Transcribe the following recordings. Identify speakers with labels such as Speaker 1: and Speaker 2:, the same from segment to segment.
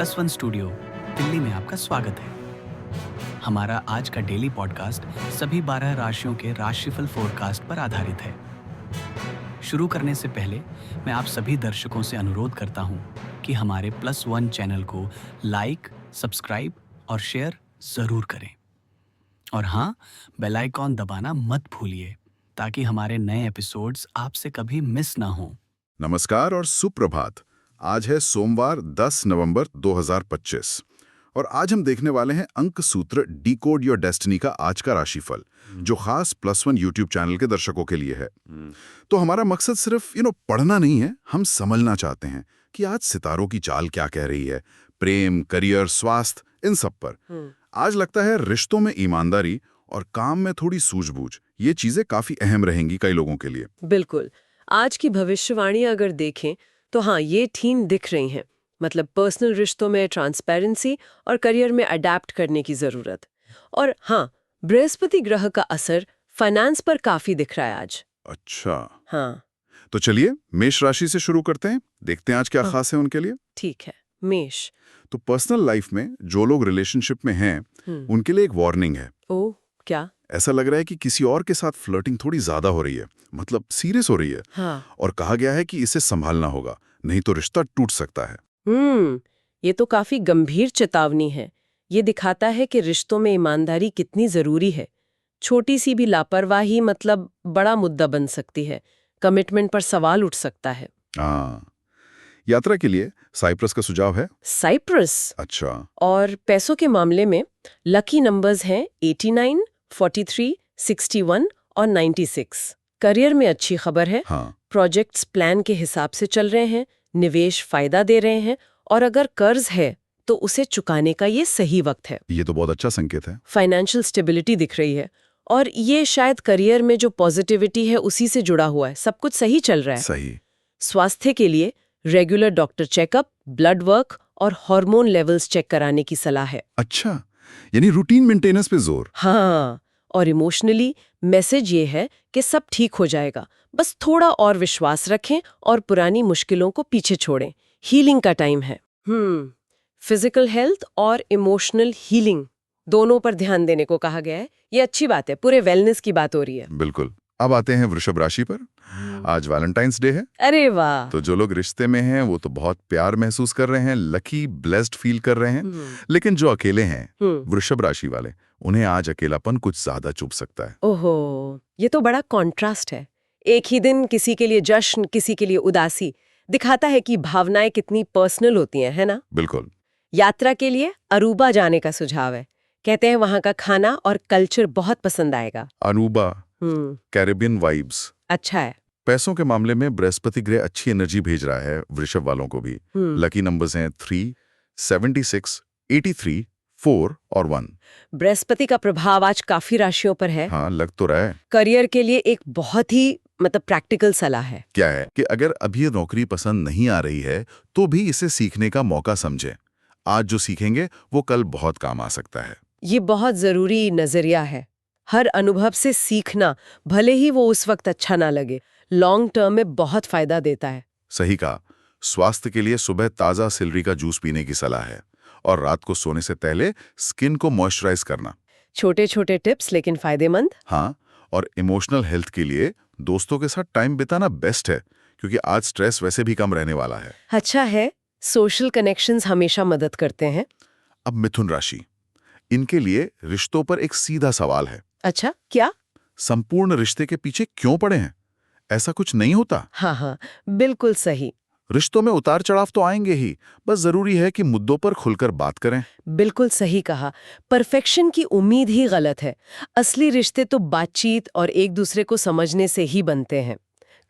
Speaker 1: Plus one studio Delhi में आपका स्वागत है। हमारा आज का डेली पॉडकास्ट सभी 12 राशियों के राशिफल फोरकास्ट पर आधारित है। शुरू करने से पहले मैं आप सभी दर्शकों से अनुरोध करता हूं कि हमारे प्लस वन चैनल को लाइक, सब्सक्राइब और शेयर जरूर करें। और हाँ, बेल आइकॉन दबाना मत भूलिए ताकि हमारे नए एपिसोड्स आपसे कभी मिस ना हो।
Speaker 2: नमस्कार और सुप्रभात। आज है सोमवार 10 नवंबर 2025 और आज हम देखने वाले हैं अंक सूत्र डिकोड योर डेस्टिनी का आज का राशिफल, जो खास प्लस वन यूट्यूब चैनल के दर्शकों के लिए है। तो हमारा मकसद सिर्फ पढ़ना नहीं है, हम समझना चाहते हैं कि आज सितारों की चाल क्या कह रही है, प्रेम, करियर, स्वास्थ्य, इन सब पर। आज लगता है रिश्तों में ईमानदारी और काम में थोड़ी सूझबूझ, ये चीजें काफी अहम रहेंगी कई लोगों के लिए।
Speaker 3: बिल्कुल। आज की भविष्यवाणी अगर देखें तो हाँ, ये थीम दिख रही हैं। मतलब पर्सनल रिश्तों में ट्रांसपेरेंसी और करियर में अडेप्ट करने की जरूरत। और हाँ, बृहस्पति ग्रह का असर फाइनेंस पर काफी दिख रहा है आज।
Speaker 2: अच्छा,
Speaker 3: हाँ,
Speaker 2: तो चलिए मेष राशि से शुरू करते हैं, देखते हैं आज क्या खास है उनके लिए।
Speaker 3: ठीक है। मेष।
Speaker 2: तो पर्सनल लाइफ में जो लोग रिलेशनशिप में हैं, उनके लिए एक वार्निंग है।
Speaker 3: ओह, क्या?
Speaker 2: ऐसा लग रहा है कि किसी और के साथ फ्लर्टिंग थोड़ी ज्यादा हो रही है, मतलब सीरियस हो रही है।
Speaker 3: हाँ।
Speaker 2: और कहा गया है कि इसे संभालना होगा, नहीं तो रिश्ता टूट सकता है।
Speaker 3: ये तो काफी गंभीर चेतावनी है। ये दिखाता है कि रिश्तों में ईमानदारी कितनी जरूरी है। छोटी सी भी लापरवाही मतलब बड़ा मुद्दा बन सकती है, कमिटमेंट पर सवाल उठ सकता है।
Speaker 2: हाँ, यात्रा के लिए साइप्रस का सुझाव है।
Speaker 3: साइप्रस।
Speaker 2: अच्छा,
Speaker 3: और पैसों के मामले में लकी नंबर्स हैं 89, 43, 61 और 96। करियर में अच्छी खबर है।
Speaker 2: हाँ,
Speaker 3: प्रोजेक्ट्स प्लान के हिसाब से चल रहे हैं, निवेश फायदा दे रहे हैं, और अगर कर्ज है तो उसे चुकाने का ये सही वक्त है।
Speaker 2: ये तो बहुत अच्छा संकेत है।
Speaker 3: फाइनेंशियल स्टेबिलिटी दिख रही है और ये शायद करियर में जो पॉजिटिविटी है उसी से जुड़ा हुआ है। सब कुछ सही चल रहा है।
Speaker 2: सही।
Speaker 3: स्वास्थ्य के लिए regular doctor checkup, blood work और हार्मोन लेवल्स चेक कराने की सलाह है।
Speaker 2: अच्छा, यानी रूटीन मेंटेनेंस पे जोर।
Speaker 3: हाँ, और इमोशनली मैसेज ये है कि सब ठीक हो जाएगा, बस थोड़ा और विश्वास रखें और पुरानी मुश्किलों को पीछे छोड़ें। हीलिंग का टाइम है। फिजिकल हेल्थ और इमोशनल हीलिंग दोनों पर ध्यान देने को कहा गया है। ये अच्छी बात है, पूरे वेलनेस की बात हो रही है।
Speaker 2: बिल्कुल। अब आते हैं वृषभ राशि पर। आज वैलेंटाइंस डे है।
Speaker 3: अरे वाह!
Speaker 2: तो जो लोग रिश्ते में हैं वो तो बहुत प्यार महसूस कर रहे हैं, लकी, ब्लेस्ड फील कर रहे हैं। लेकिन जो अकेले हैं, वृषभ राशि वाले, उन्हें आज अकेलापन कुछ ज्यादा चुभ सकता है।
Speaker 3: ओहो, ये तो बड़ा कॉन्ट्रास्ट है। एक ही दिन किसी के लिए जश्न, किसी के लिए उदासी, दिखाता है कि भावनाएं कितनी पर्सनल होती हैं, है ना?
Speaker 2: बिल्कुल।
Speaker 3: यात्रा के लिए अरूबा जाने का सुझाव है। कहते हैं वहां का खाना और कल्चर बहुत पसंद आएगा।
Speaker 2: Aruba, Caribbean vibes.
Speaker 3: अच्छा है।
Speaker 2: पैसों के मामले में बृहस्पति ग्रह अच्छी एनर्जी भेज रहा है वृषभ वालों को भी। लकी नंबर्स हैं 3, 76, 83, 4 और 1।
Speaker 3: बृहस्पति का प्रभाव आज काफी राशियों पर है।
Speaker 2: हाँ, लग तो रहा है।
Speaker 3: करियर के लिए एक बहुत ही प्रैक्टिकल सलाह है।
Speaker 2: क्या है कि अगर अभी नौकरी पसंद नहीं आ रही है तो भी इसे सीखने का मौका समझें। आज जो सीखेंगे वो कल बहुत काम आ सकता है।
Speaker 3: ये बहुत जरूरी नजरिया है। हर अनुभव से सीखना, भले ही वो उस वक्त अच्छा ना लगे, लॉन्ग टर्म में बहुत फायदा देता है।
Speaker 2: सही कहा। स्वास्थ्य के लिए सुबह ताजा सिलरी का जूस पीने की सलाह है और रात को सोने से पहले स्किन को मॉइस्चराइज करना।
Speaker 3: छोटे छोटे टिप्स लेकिन फायदेमंद।
Speaker 2: हाँ, और इमोशनल हेल्थ के लिए दोस्तों के साथ टाइम बिताना बेस्ट है, क्योंकि आज स्ट्रेस वैसे भी कम रहने वाला है।
Speaker 3: अच्छा है, सोशल कनेक्शंस हमेशा मदद करते हैं।
Speaker 2: अब मिथुन राशि, इनके लिए रिश्तों पर एक सीधा सवाल है।
Speaker 3: अच्छा, क्या?
Speaker 2: संपूर्ण रिश्ते के पीछे क्यों पड़े हैं? ऐसा कुछ नहीं होता।
Speaker 3: हाँ, बिल्कुल सही।
Speaker 2: रिश्तों में उतार चढ़ाव तो आएंगे ही, बस जरूरी है कि मुद्दों पर खुलकर बात करें।
Speaker 3: बिल्कुल सही कहा। परफेक्शन की उम्मीद ही गलत है। असली रिश्ते तो बातचीत और एक दूसरे को समझने से ही बनते हैं।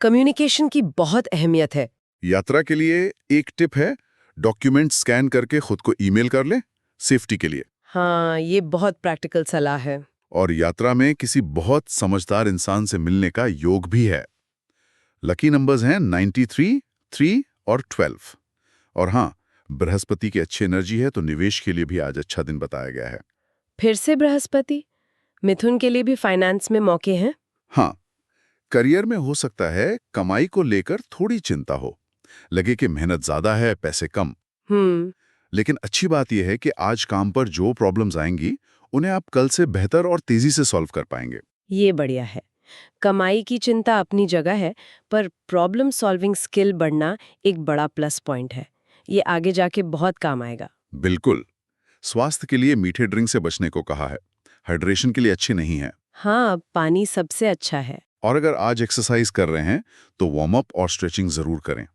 Speaker 3: कम्युनिकेशन की बहुत अहमियत है।
Speaker 2: यात्रा के लिए एक टिप है, डॉक्यूमेंट स्कैन करके खुद को ईमेल कर लें, सेफ्टी के लिए।
Speaker 3: हाँ, ये बहुत प्रैक्टिकल सलाह है।
Speaker 2: और यात्रा में किसी बहुत समझदार इंसान से मिलने का योग भी है। लकी नंबर्स हैं 93, 3 और 12। और हाँ, बृहस्पति की अच्छी एनर्जी है तो निवेश के लिए भी आज अच्छा दिन बताया गया है।
Speaker 3: फिर से बृहस्पति। मिथुन के लिए भी फाइनेंस में मौके हैं।
Speaker 2: हाँ, करियर में हो सकता है कमाई को लेकर थोड़ी चिंता हो, लगे कि मेहनत ज्यादा है, पैसे कम। लेकिन अच्छी बात यह है कि आज काम पर जो प्रॉब्लम्स आएंगी उन्हें आप कल से बेहतर और तेजी से सॉल्व कर पाएंगे।
Speaker 3: ये बढ़िया है। कमाई की चिंता अपनी जगह है, पर प्रॉब्लम सॉल्विंग स्किल बढ़ना एक बड़ा प्लस पॉइंट है। ये आगे जाके बहुत काम आएगा।
Speaker 2: बिल्कुल। स्वास्थ्य के लिए मीठे ड्रिंक से बचने को कहा है, हाइड्रेशन के लिए अच्छी नहीं है।
Speaker 3: हाँ, पानी सबसे अच्छा है।
Speaker 2: और अगर आज एक्सरसाइज कर रहे हैं तो वार्म अप और स्ट्रेचिंग जरूर करें।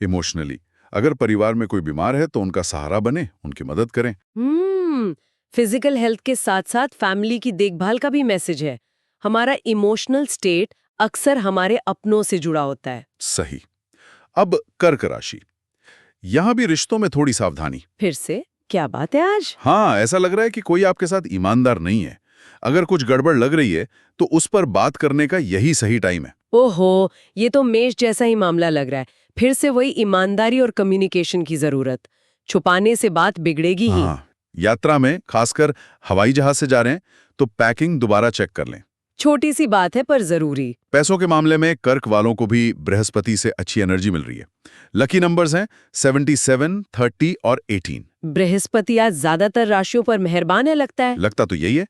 Speaker 2: इमोशनली, अगर परिवार में कोई बीमार है तो उनका सहारा बने, उनकी मदद करें।
Speaker 3: फिजिकल हेल्थ के साथ साथ फैमिली की देखभाल का भी मैसेज है। हमारा इमोशनल स्टेट अक्सर हमारे अपनों से जुड़ा होता है।
Speaker 2: सही। अब कर्क राशि, यहां भी रिश्तों में थोड़ी सावधानी।
Speaker 3: फिर से क्या बात है आज?
Speaker 2: हाँ, ऐसा लग रहा है कि कोई आपके साथ ईमानदार नहीं है। अगर कुछ गड़बड़ लग रही है तो उस पर बात करने का यही सही टाइम है।
Speaker 3: ओहो, ये तो मेष जैसा ही मामला लग रहा है। फिर से वही ईमानदारी और कम्युनिकेशन की जरूरत। छुपाने से बात बिगड़ेगी ही।
Speaker 2: हाँ, यात्रा में खासकर हवाई जहाज से जा रहे हैं तो पैकिंग दोबारा चेक कर लें।
Speaker 3: छोटी सी बात है पर जरूरी।
Speaker 2: पैसों के मामले में कर्क वालों को भी बृहस्पति से अच्छी एनर्जी मिल रही है। लकी नंबर्स हैं 77, 30 और 18।
Speaker 3: बृहस्पति आज ज्यादातर राशियों पर मेहरबान है लगता है।
Speaker 2: लगता तो यही है।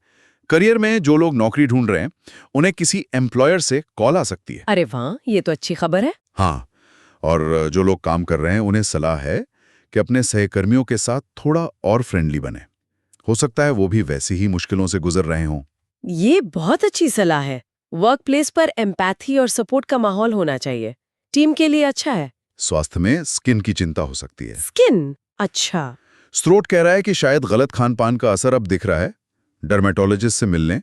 Speaker 2: करियर में जो लोग नौकरी ढूंढ रहे हैं उन्हें किसी एम्प्लॉयर से कॉल आ सकती है।
Speaker 3: अरे वाह, ये तो अच्छी खबर है।
Speaker 2: हाँ, और जो लोग काम कर रहे हैं उन्हें सलाह है कि अपने सहकर्मियों के साथ थोड़ा और फ्रेंडली बने। हो सकता है वो भी वैसी ही मुश्किलों से गुजर रहे हों।
Speaker 3: ये बहुत अच्छी सलाह है। वर्क प्लेस पर एम्पैथी और सपोर्ट का माहौल होना चाहिए। टीम के लिए अच्छा है।
Speaker 2: स्वास्थ्य में स्किन की चिंता हो सकती है।
Speaker 3: स्किन? अच्छा।
Speaker 2: स्रोत कह रहा है कि शायद गलत खान पान का असर अब दिख रहा है। डर्मेटोलॉजिस्ट से मिल लें।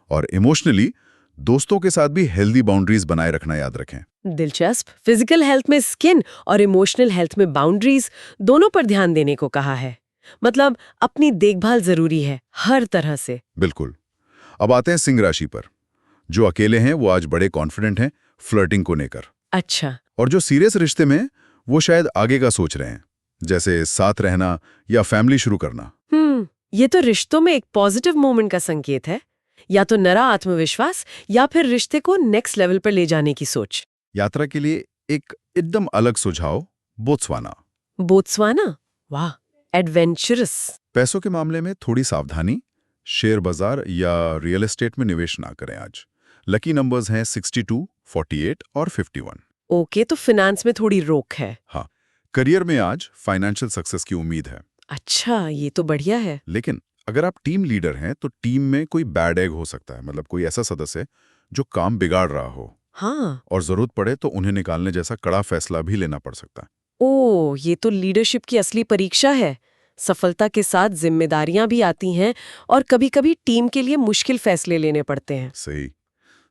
Speaker 2: और इमोशनली दोस्तों के साथ भी हेल्दी बाउंड्रीज बनाए रखना याद रखें।
Speaker 3: दिलचस्प। फिजिकल हेल्थ में स्किन और इमोशनल हेल्थ में बाउंड्रीज दोनों पर ध्यान देने को कहा है। मतलब अपनी देखभाल जरूरी है हर तरह से।
Speaker 2: बिल्कुल। अब आते हैं सिंह राशि पर। जो अकेले हैं वो आज बड़े कॉन्फिडेंट हैं फ्लर्टिंग को लेकर।
Speaker 3: अच्छा।
Speaker 2: और जो सीरियस रिश्ते में वो शायद आगे का सोच रहे हैं, जैसे साथ रहना या फैमिली शुरू करना।
Speaker 3: ये तो रिश्तों में एक पॉजिटिव मोमेंट का संकेत है। या तो नया आत्मविश्वास या फिर रिश्ते को नेक्स्ट लेवल पर ले जाने की सोच।
Speaker 2: यात्रा के लिए एक एकदम अलग सुझाव, बोत्सवाना।
Speaker 3: बोत्सवाना? वाह, एडवेंचरस।
Speaker 2: पैसों के मामले में थोड़ी सावधानी। शेयर बाजार या रियल एस्टेट में निवेश ना करें आज। लकी नंबर्स हैं 62, 48 और 51।
Speaker 3: ओके, तो फाइनेंस में थोड़ी रोक है।
Speaker 2: हाँ, करियर में आज फाइनेंशियल सक्सेस की उम्मीद है।
Speaker 3: अच्छा, ये तो बढ़िया है।
Speaker 2: लेकिन अगर आप टीम लीडर हैं तो टीम में कोई बैड एग हो सकता है, मतलब कोई ऐसा सदस्य जो काम बिगाड़ रहा हो।
Speaker 3: हाँ।
Speaker 2: और जरूरत पड़े तो उन्हें निकालने जैसा कड़ा फैसला भी लेना पड़ सकता है।
Speaker 3: ओह, ये तो लीडरशिप की असली परीक्षा है। सफलता के साथ जिम्मेदारियां भी आती हैं और कभी-कभी टीम के लिए मुश्किल फैसले लेने पड़ते हैं।
Speaker 2: सही।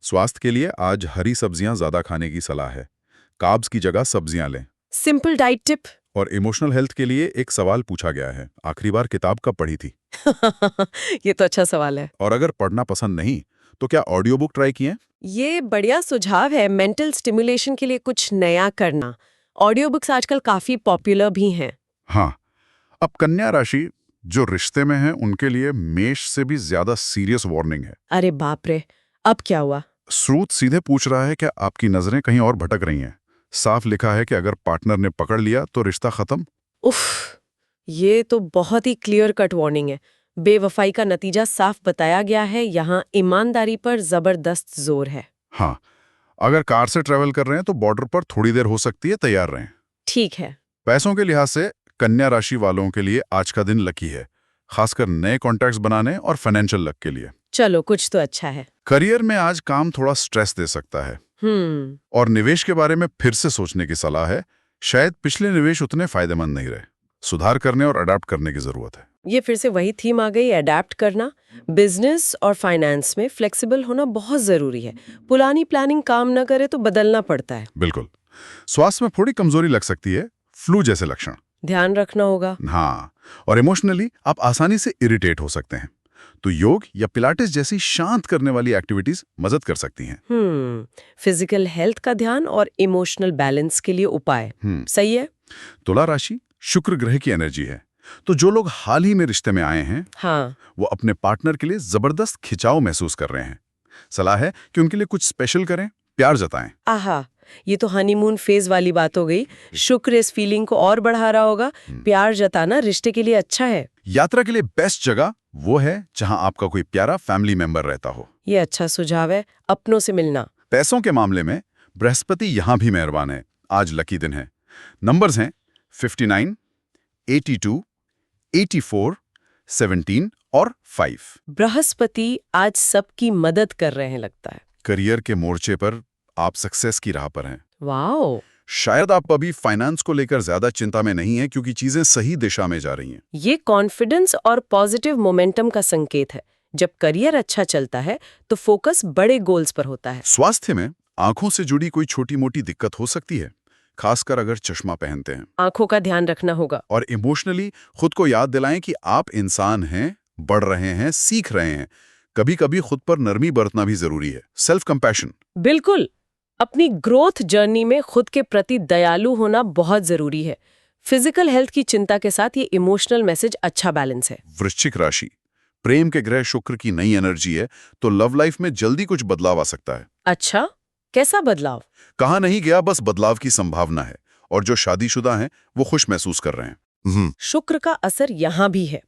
Speaker 2: स्वास्थ्य के लिए आज हरी सब्जियां ज्यादा खाने की सलाह है। कार्ब्स की जगह सब्जियां लें।
Speaker 3: Simple diet tip.
Speaker 2: और इमोशनल हेल्थ के लिए एक सवाल पूछा गया है, आखिरी बार किताब कब पढ़ी थी?
Speaker 3: ये तो अच्छा सवाल है।
Speaker 2: और अगर पढ़ना पसंद नहीं तो क्या ऑडियो बुक ट्राई किए?
Speaker 3: ये बढ़िया सुझाव है। मेंटल स्टिमुलेशन के लिए कुछ नया करना। ऑडियो बुक्स आजकल काफी पॉपुलर भी हैं।
Speaker 2: हाँ। अब कन्या राशि जो रिश्ते में है उनके लिए मेष से भी ज्यादा सीरियस वार्निंग है।
Speaker 3: अरे बाप रे, अब क्या हुआ?
Speaker 2: स्रोत सीधे पूछ रहा है कि आपकी नजरें कहीं और भटक रही हैं। साफ लिखा है कि अगर पार्टनर ने पकड़ लिया तो रिश्ता खत्म।
Speaker 3: उफ, ये तो बहुत ही क्लियर कट वार्निंग है। बेवफाई का नतीजा साफ बताया गया है। यहाँ ईमानदारी पर जबरदस्त जोर है।
Speaker 2: हाँ, अगर कार से ट्रेवल कर रहे हैं तो बॉर्डर पर थोड़ी देर हो सकती है, तैयार रहें।
Speaker 3: ठीक है।
Speaker 2: पैसों के लिहाज से कन्या राशि वालों के लिए आज का दिन लकी है, खासकर नए कॉन्टैक्ट्स बनाने और फाइनेंशियल लक के लिए।
Speaker 3: चलो, कुछ तो अच्छा है।
Speaker 2: करियर में आज काम थोड़ा स्ट्रेस दे सकता है। और निवेश के बारे में फिर से सोचने की सलाह है। शायद पिछले निवेश उतने फायदेमंद नहीं रहे। सुधार करने और अडाप्ट करने की जरूरत है।
Speaker 3: ये फिर से वही थीम आ गई, अडेप्ट करना। बिजनेस और फाइनेंस में फ्लेक्सिबल होना बहुत जरूरी है। पुरानी प्लानिंग काम न करे तो बदलना पड़ता है।
Speaker 2: बिल्कुल। स्वास्थ्य में थोड़ी कमजोरी लग सकती है, फ्लू जैसे लक्षण
Speaker 3: ध्यान रखना होगा।
Speaker 2: हाँ, और इमोशनली आप आसानी से इरिटेट हो सकते हैं, तो योग या पिलाटेस जैसी शांत करने वाली एक्टिविटीज मदद कर सकती हैं।
Speaker 3: फिजिकल हेल्थ का ध्यान और इमोशनल बैलेंस के लिए उपाय। सही है।
Speaker 2: तुला राशि शुक्र ग्रह की एनर्जी है, तो जो लोग हाल ही में रिश्ते में आए हैं वो अपने पार्टनर के लिए जबरदस्त खिंचाव महसूस कर रहे हैं। सलाह है कि उनके लिए कुछ स्पेशल करें, प्यार जताएं।
Speaker 3: आहा, ये तो हनीमून फेज वाली बात हो गई। शुक्र इस फीलिंग को और बढ़ा रहा होगा। प्यार जताना रिश्ते के लिए अच्छा है।
Speaker 2: यात्रा के लिए बेस्ट जगह वो है जहां आपका कोई प्यारा फैमिली मेंबर रहता हो।
Speaker 3: ये अच्छा सुझाव है, अपनों से मिलना।
Speaker 2: पैसों के मामले में बृहस्पति यहां भी मेहरबान है। आज लकी दिन है। नंबर्स हैं 59, 82, 84, 17 और 5।
Speaker 3: बृहस्पति आज सबकी मदद कर रहे हैं लगता है।
Speaker 2: करियर के मोर्चे पर आप सक्सेस की राह पर हैं।
Speaker 3: वाओ,
Speaker 2: शायद आप अभी फाइनेंस को लेकर ज्यादा चिंता में नहीं हैं क्योंकि चीजें सही दिशा में जा रही हैं।
Speaker 3: ये कॉन्फिडेंस और पॉजिटिव मोमेंटम का संकेत है। जब करियर अच्छा चलता है तो फोकस बड़े गोल्स पर होता है।
Speaker 2: स्वास्थ्य में आंखों से जुड़ी कोई छोटी मोटी दिक्कत हो सकती है, खासकर अगर चश्मा पहनते हैं।
Speaker 3: आंखों का ध्यान रखना होगा।
Speaker 2: और इमोशनली खुद को याद दिलाएं कि आप इंसान हैं, बढ़ रहे हैं, सीख रहे हैं। कभी कभी खुद पर नरमी बरतना भी जरूरी है। Self compassion.
Speaker 3: बिल्कुल, अपनी ग्रोथ जर्नी में खुद के प्रति दयालु होना बहुत जरूरी है। फिजिकल हेल्थ की चिंता के साथ ये इमोशनल मैसेज अच्छा बैलेंस है।
Speaker 2: वृश्चिक राशि, प्रेम के ग्रह शुक्र की नई एनर्जी है, तो लव लाइफ में जल्दी कुछ बदलाव आ सकता है।
Speaker 3: अच्छा, कैसा बदलाव?
Speaker 2: कहा नहीं गया, बस बदलाव की संभावना है। और जो शादीशुदा हैं वो खुश महसूस कर रहे हैं।
Speaker 3: शुक्र का असर यहाँ भी है।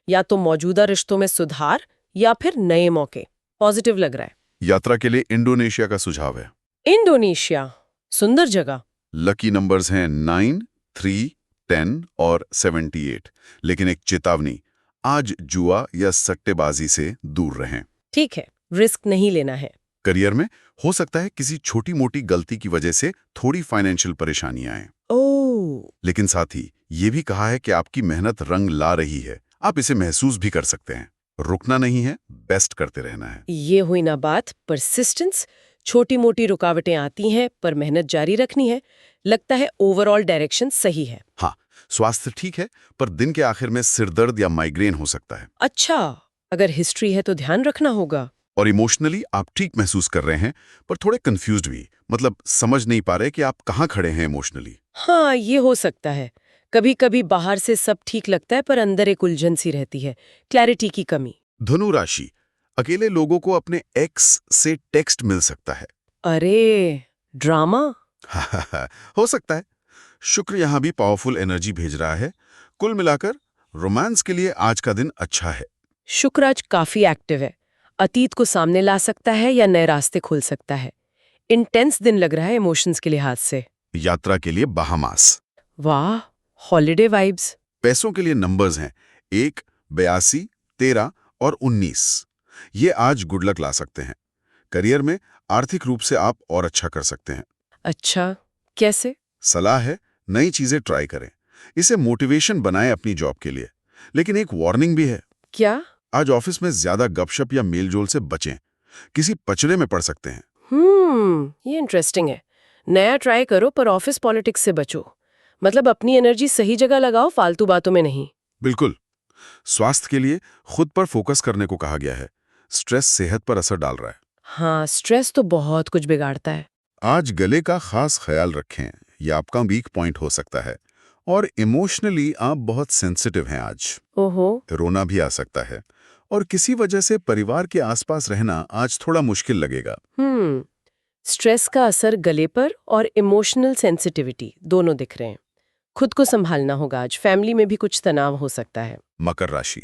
Speaker 3: या तो मौजूदा रिश्तों में सुधार या फिर नए मौके। पॉजिटिव लग रहा है।
Speaker 2: यात्रा के लिए इंडोनेशिया का सुझाव है।
Speaker 3: इंडोनेशिया, सुंदर जगह।
Speaker 2: लकी नंबर्स हैं 9, 3, 10 और 78। लेकिन एक चेतावनी, आज जुआ या सट्टेबाजी से दूर रहें।
Speaker 3: ठीक है, रिस्क नहीं लेना है।
Speaker 2: करियर में हो सकता है किसी छोटी मोटी गलती की वजह से थोड़ी फाइनेंशियल परेशानी आए।
Speaker 3: ओह,
Speaker 2: लेकिन साथ ही ये भी कहा है कि आपकी मेहनत रंग ला रही है। आप इसे महसूस भी कर सकते हैं। रुकना नहीं है, बेस्ट करते रहना है।
Speaker 3: ये हुई ना बात परसिस्टेंस। छोटी मोटी रुकावटें आती हैं पर मेहनत जारी रखनी है। लगता है ओवरऑल डायरेक्शन सही है।
Speaker 2: हाँ, स्वास्थ्य ठीक है, पर दिन के आखिर में सिरदर्द या माइग्रेन हो सकता है।
Speaker 3: अच्छा, अगर हिस्ट्री है तो ध्यान रखना होगा।
Speaker 2: और इमोशनली आप ठीक महसूस कर रहे हैं, पर थोड़े कंफ्यूज्ड भी, मतलब समझ नहीं पा रहे कि आप कहाँ खड़े हैं इमोशनली।
Speaker 3: हाँ, ये हो सकता है। कभी कभी बाहर से सब ठीक लगता है पर अंदर एक उलझन सी रहती है। क्लैरिटी की कमी।
Speaker 2: धनु राशि, अकेले लोगों को अपने एक्स से टेक्स्ट मिल सकता है।
Speaker 3: अरे, ड्रामा।
Speaker 2: हो सकता है। शुक्र यहां भी पावरफुल एनर्जी भेज रहा है। कुल मिलाकर रोमांस के लिए आज का दिन अच्छा है।
Speaker 3: शुक्र आज काफी एक्टिव है। अतीत को सामने ला सकता है या नए रास्ते खोल सकता है। इंटेंस दिन लग रहा है इमोशंस के लिहाज से।
Speaker 2: यात्रा के लिए बहामास।
Speaker 3: वाह, हॉलिडे वाइब्स।
Speaker 2: पैसों के लिए नंबर्स हैं 1, 82, 13 और 19। ये आज गुड लक ला सकते हैं। करियर में आर्थिक रूप से आप और अच्छा कर सकते हैं।
Speaker 3: अच्छा, कैसे?
Speaker 2: सलाह है, नई चीजें ट्राई करें। इसे मोटिवेशन बनाएं अपनी जॉब के लिए। लेकिन एक वार्निंग भी है।
Speaker 3: क्या?
Speaker 2: आज ऑफिस में ज्यादा गपशप या मेलजोल से बचें। किसी पचड़े में पड़ सकते हैं।
Speaker 3: ये इंटरेस्टिंग है। नया ट्राई करो पर ऑफिस पॉलिटिक्स से बचो। मतलब अपनी एनर्जी सही जगह लगाओ, फालतू बातों में नहीं।
Speaker 2: बिल्कुल। स्वास्थ्य के लिए खुद पर फोकस करने को कहा गया है। स्ट्रेस सेहत पर असर डाल रहा है।
Speaker 3: हाँ, स्ट्रेस तो बहुत कुछ बिगाड़ता है।
Speaker 2: आज गले का खास ख्याल रखें, यह आपका वीक पॉइंट हो सकता है। और इमोशनली आप बहुत सेंसिटिव हैं आज।
Speaker 3: ओहो,
Speaker 2: रोना भी आ सकता है। और किसी वजह से परिवार के आसपास रहना आज थोड़ा मुश्किल लगेगा।
Speaker 3: स्ट्रेस का असर गले पर और इमोशनल सेंसिटिविटी दोनों दिख रहे हैं। खुद को संभालना होगा आज। फैमिली में भी कुछ तनाव हो सकता है।
Speaker 2: मकर राशि,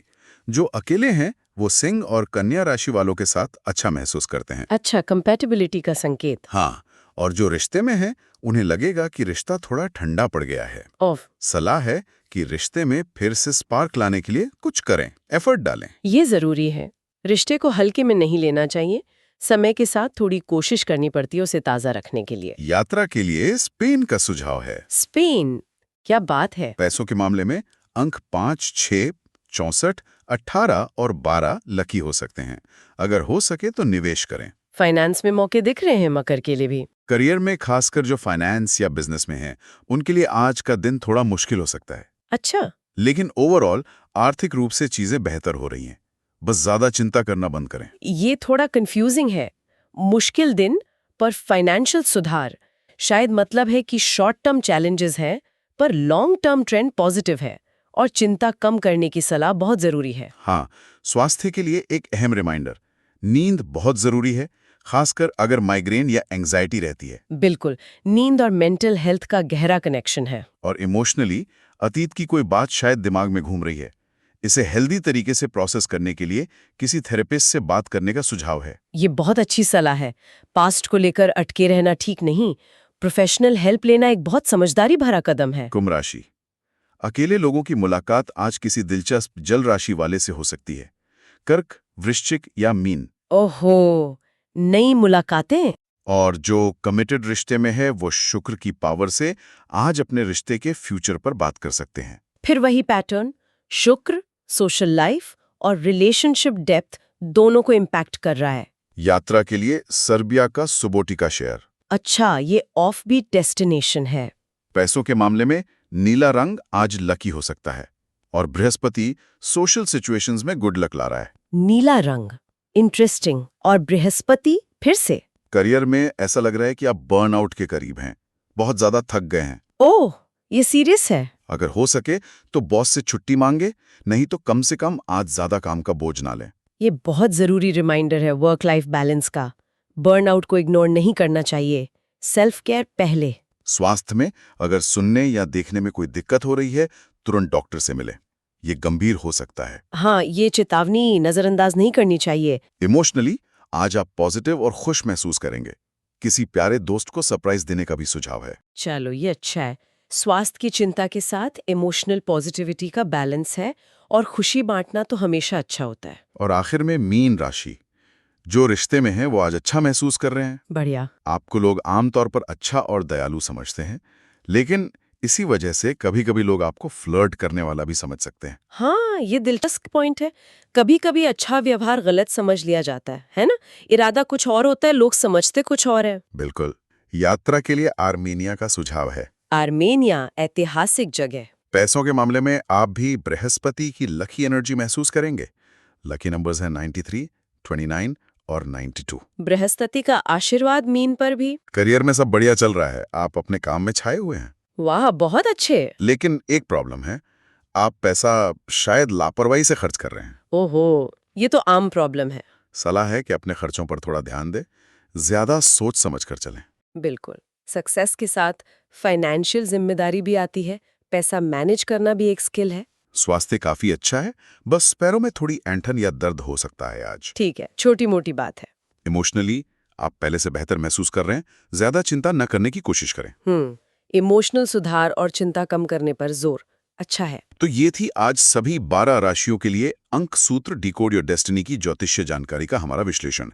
Speaker 2: जो अकेले हैं वो सिंह और कन्या राशि वालों के साथ अच्छा महसूस करते हैं।
Speaker 3: अच्छा, कंपैटिबिलिटी का संकेत।
Speaker 2: हाँ, और जो रिश्ते में हैं उन्हें लगेगा कि रिश्ता थोड़ा ठंडा पड़ गया है।
Speaker 3: ऑफ।
Speaker 2: सलाह है कि रिश्ते में फिर से स्पार्क लाने के लिए कुछ करें, एफर्ट डालें।
Speaker 3: ये जरूरी है। रिश्ते को हल्के में नहीं लेना चाहिए। समय के साथ थोड़ी कोशिश करनी पड़ती है उसे ताजा रखने के लिए।
Speaker 2: यात्रा के लिए स्पेन का सुझाव है।
Speaker 3: स्पेन, क्या बात है।
Speaker 2: पैसों के मामले में अंक 5, 6, 64, 18 और 12 लकी हो सकते हैं। अगर हो सके तो निवेश करें।
Speaker 3: फाइनेंस में मौके दिख रहे हैं मकर के लिए भी।
Speaker 2: करियर में खासकर जो फाइनेंस या बिजनेस में हैं, उनके लिए आज का दिन थोड़ा मुश्किल हो सकता है।
Speaker 3: अच्छा,
Speaker 2: लेकिन ओवरऑल आर्थिक रूप से चीजें बेहतर हो रही हैं। बस ज्यादा चिंता करना बंद करें।
Speaker 3: ये थोड़ा कंफ्यूजिंग है। मुश्किल दिन पर फाइनेंशियल सुधार। शायद मतलब है कि शॉर्ट टर्म चैलेंजेस हैं पर लॉन्ग टर्म ट्रेंड पॉजिटिव है और चिंता कम करने की सलाह बहुत जरूरी है।
Speaker 2: हाँ, स्वास्थ्य के लिए एक अहम रिमाइंडर, नींद बहुत जरूरी है, खासकर अगर माइग्रेन या एंजाइटी रहती है।
Speaker 3: बिल्कुल, नींद और मेंटल हेल्थ का गहरा कनेक्शन है।
Speaker 2: और इमोशनली अतीत की कोई बात शायद दिमाग में घूम रही है, इसे हेल्दी तरीके से प्रोसेस करने के लिए किसी थेरेपिस्ट से बात करने का सुझाव है।
Speaker 3: ये बहुत अच्छी सलाह है। पास्ट को लेकर अटके रहना ठीक नहीं। प्रोफेशनल हेल्प लेना एक बहुत समझदारी भरा कदम है।
Speaker 2: कुंभ राशि, अकेले लोगों की मुलाकात आज किसी दिलचस्प जल राशि वाले से हो सकती है। कर्क, वृश्चिक या मीन।
Speaker 3: ओहो, नई मुलाकातें।
Speaker 2: और जो कमिटेड रिश्ते में है वो शुक्र की पावर से आज अपने रिश्ते के फ्यूचर पर बात कर सकते हैं।
Speaker 3: फिर वही पैटर्न, शुक्र सोशल लाइफ और रिलेशनशिप डेप्थ दोनों को इम्पैक्ट कर रहा है।
Speaker 2: यात्रा के लिए सर्बिया का सुबोटिका शेयर।
Speaker 3: अच्छा, ये ऑफ बीट डेस्टिनेशन है।
Speaker 2: पैसों के मामले में नीला रंग आज लकी हो सकता है। और बृहस्पति सोशल सिचुएशंस में गुड लक ला रहा है।
Speaker 3: नीला रंग, इंटरेस्टिंग। और बृहस्पति फिर से।
Speaker 2: करियर में ऐसा लग रहा है कि आप बर्नआउट के करीब हैं, बहुत ज्यादा थक गए हैं।
Speaker 3: ओह, ये सीरियस है।
Speaker 2: अगर हो सके तो बॉस से छुट्टी मांगे, नहीं तो कम से कम आज ज्यादा काम का बोझ ना लें।
Speaker 3: ये बहुत जरूरी रिमाइंडर है वर्क लाइफ बैलेंस का। बर्नआउट को इग्नोर नहीं करना चाहिए। सेल्फ केयर पहले।
Speaker 2: स्वास्थ्य में अगर सुनने या देखने में कोई दिक्कत हो रही है, तुरंत डॉक्टर से मिलें। ये गंभीर हो सकता है।
Speaker 3: हाँ, ये चेतावनी नजरअंदाज नहीं करनी चाहिए।
Speaker 2: इमोशनली आज आप पॉजिटिव और खुश महसूस करेंगे। किसी प्यारे दोस्त को सरप्राइज देने का भी सुझाव है।
Speaker 3: चलो, ये अच्छा है। स्वास्थ्य की चिंता के साथ इमोशनल पॉजिटिविटी का बैलेंस है और खुशी बांटना तो हमेशा अच्छा होता है।
Speaker 2: और आखिर में मीन राशि, जो रिश्ते में है वो आज अच्छा महसूस कर रहे हैं।
Speaker 3: बढ़िया।
Speaker 2: आपको लोग आमतौर पर अच्छा और दयालु समझते हैं, लेकिन इसी वजह से कभी-कभी लोग आपको फ्लर्ट करने वाला भी समझ सकते हैं।
Speaker 3: हाँ, ये दिलचस्प पॉइंट है। कभी कभी अच्छा व्यवहार गलत समझ लिया जाता है ना? इरादा कुछ और होता है, लोग समझते कुछ और है।
Speaker 2: बिल्कुल। यात्रा के लिए आर्मेनिया का सुझाव है।
Speaker 3: आर्मेनिया ऐतिहासिक जगह।
Speaker 2: पैसों के मामले में आप भी बृहस्पति की लकी एनर्जी महसूस करेंगे। लकी नंबर्स हैं 93, 29 और 92।
Speaker 3: बृहस्पति का आशीर्वाद मीन पर भी।
Speaker 2: करियर में सब बढ़िया चल रहा है, आप अपने काम में छाए हुए हैं।
Speaker 3: वाह, बहुत अच्छे।
Speaker 2: लेकिन एक प्रॉब्लम है, आप पैसा शायद लापरवाही से खर्च कर रहे हैं।
Speaker 3: ओहो, ये तो आम प्रॉब्लम है।
Speaker 2: सलाह है कि अपने खर्चों पर थोड़ा ध्यान दें, ज्यादा सोच समझ कर चलें।
Speaker 3: बिल्कुल। सक्सेस के साथ फाइनेंशियल जिम्मेदारी भी आती है। पैसा मैनेज करना भी एक स्किल है।
Speaker 2: स्वास्थ्य काफी अच्छा है, बस पैरों में थोड़ी ऐंठन या दर्द हो सकता है आज।
Speaker 3: ठीक है, छोटी मोटी बात है।
Speaker 2: इमोशनली आप पहले से बेहतर महसूस कर रहे हैं, ज्यादा चिंता न करने की कोशिश करें।
Speaker 3: इमोशनल सुधार और चिंता कम करने पर जोर। अच्छा है।
Speaker 2: तो ये थी आज सभी 12 राशियों के लिए अंक सूत्र डिकोड योर डेस्टिनी की ज्योतिषीय जानकारी का हमारा विश्लेषण।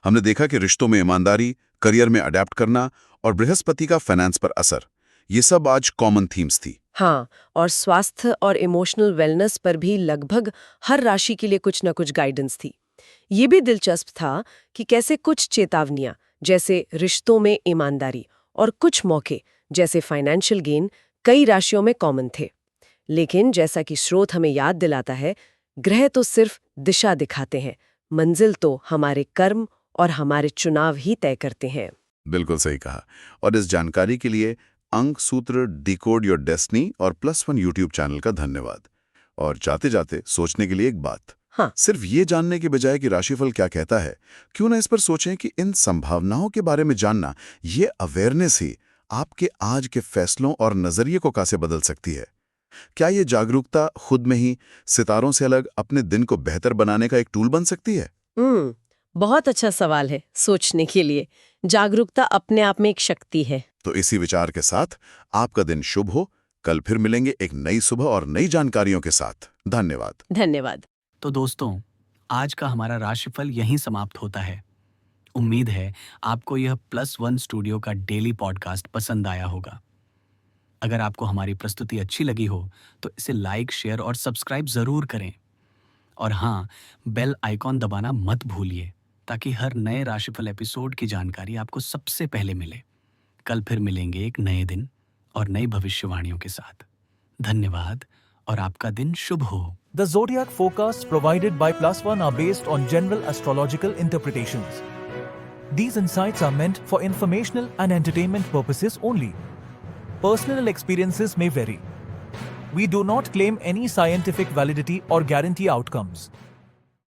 Speaker 2: हमने देखा कि रिश्तों में ईमानदारी, करियर में अडेप्ट करना और बृहस्पति का फाइनेंस पर असर, ये सब आज कॉमन थीम्स थी।
Speaker 3: हाँ, और स्वास्थ्य और इमोशनल वेलनेस पर भी लगभग हर राशि के लिए कुछ न कुछ गाइडेंस थी। ये भी दिलचस्प था कि कैसे कुछ चेतावनियां जैसे रिश्तों में ईमानदारी और कुछ मौके जैसे फाइनेंशियल गेन कई राशियों में कॉमन थे। लेकिन जैसा कि स्रोत हमें याद दिलाता है, ग्रह तो सिर्फ दिशा दिखाते हैं, मंजिल तो हमारे कर्म और हमारे चुनाव ही तय करते हैं।
Speaker 2: बिल्कुल सही कहा। और इस जानकारी के लिए अंक सूत्र डिकोड योर डेस्टिनी और +1 यूट्यूब चैनल का धन्यवाद। और जाते जाते सोचने के लिए एक बात,
Speaker 3: हाँ,
Speaker 2: सिर्फ ये जानने के बजाय कि राशिफल क्या कहता है, क्यों ना इस पर सोचें कि इन संभावनाओं के बारे में जानना, ये अवेयरनेस ही आपके आज के फैसलों और नजरिए को कैसे बदल सकती है। क्या ये जागरूकता खुद में ही सितारों से अलग अपने दिन को बेहतर बनाने का एक टूल बन सकती है?
Speaker 3: बहुत अच्छा सवाल है सोचने के लिए। जागरूकता अपने आप में एक शक्ति है।
Speaker 2: तो इसी विचार के साथ आपका दिन शुभ हो। कल फिर मिलेंगे एक नई सुबह और नई जानकारियों के साथ। धन्यवाद।
Speaker 3: धन्यवाद।
Speaker 1: तो दोस्तों, आज का हमारा राशिफल यहीं समाप्त होता है। उम्मीद है आपको यह +1 स्टूडियो का डेली पॉडकास्ट पसंद आया होगा। अगर आपको हमारी प्रस्तुति अच्छी लगी हो तो इसे लाइक, शेयर और सब्सक्राइब जरूर करें। और हाँ, बेल आइकॉन दबाना मत भूलिए ताकि हर नए राशिफल एपिसोड की जानकारी आपको सबसे पहले मिले। कल फिर मिलेंगे एक नए दिन और नई भविष्यवाणियों के साथ। धन्यवाद और आपका दिन शुभ हो।
Speaker 4: The zodiac forecasts provided by +1 are based on general astrological interpretations. These insights are meant for informational and entertainment purposes only. Personal experiences may vary. We do not claim any scientific validity or guarantee outcomes.